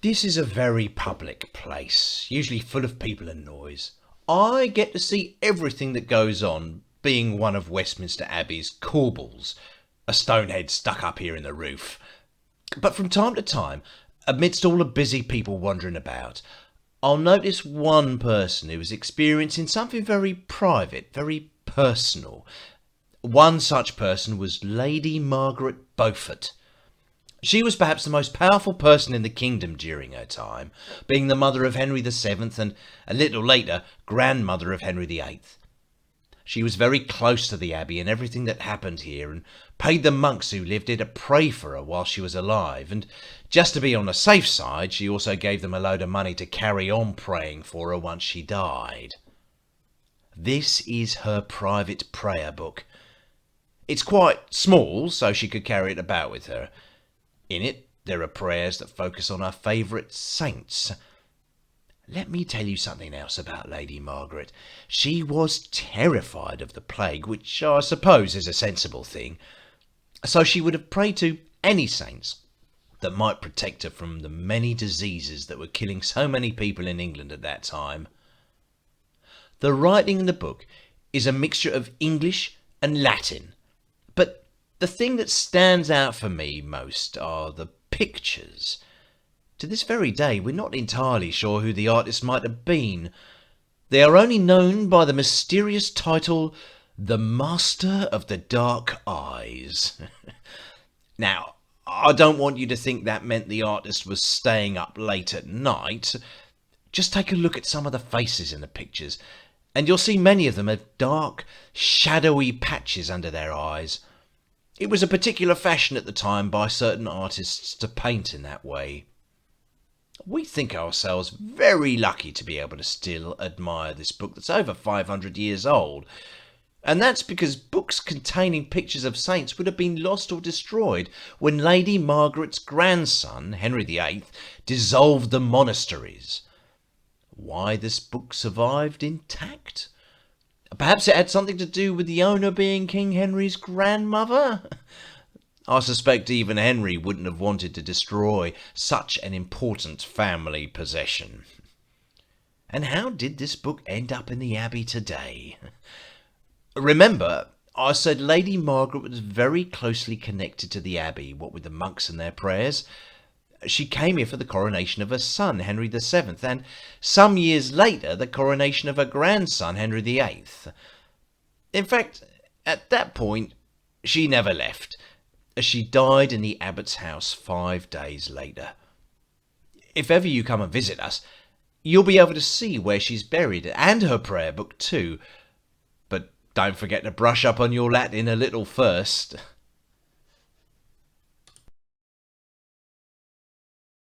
This is a very public place, usually full of people and noise. I get to see everything that goes on, being one of Westminster Abbey's corbels, a stone head stuck up here in the roof. But from time to time, amidst all the busy people wandering about, I'll notice one person who is experiencing something very private, very personal. One such person was Lady Margaret Beaufort. She was perhaps the most powerful person in the kingdom during her time, being the mother of Henry VII and, a little later, grandmother of Henry VIII. She was very close to the abbey and everything that happened here, and paid the monks who lived here to pray for her while she was alive, and just to be on the safe side, she also gave them a load of money to carry on praying for her once she died. This is her private prayer book. It's quite small, so she could carry it about with her. In it, there are prayers that focus on her favourite saints. Let me tell you something else about Lady Margaret. She was terrified of the plague, which I suppose is a sensible thing. So she would have prayed to any saints that might protect her from the many diseases that were killing so many people in England at that time. The writing in the book is a mixture of English and Latin, but the thing that stands out for me most are the pictures. To this very day, we're not entirely sure who the artist might have been. They are only known by the mysterious title, The Master of the Dark Eyes. Now, I don't want you to think that meant the artist was staying up late at night. Just take a look at some of the faces in the pictures, and you'll see many of them have dark, shadowy patches under their eyes. It was a particular fashion at the time by certain artists to paint in that way. We think ourselves very lucky to be able to still admire this book that's over 500 years old. And that's because books containing pictures of saints would have been lost or destroyed when Lady Margaret's grandson, Henry VIII, dissolved the monasteries. Why this book survived intact? Perhaps it had something to do with the owner being King Henry's grandmother? I suspect even Henry wouldn't have wanted to destroy such an important family possession. And how did this book end up in the Abbey today? Remember, I said Lady Margaret was very closely connected to the Abbey, what with the monks and their prayers. She came here for the coronation of her son, Henry VII, and some years later, the coronation of her grandson, Henry VIII. In fact, at that point, she never left, as she died in the abbot's house 5 days later. If ever you come and visit us, you'll be able to see where she's buried, and her prayer book too. But don't forget to brush up on your Latin a little first.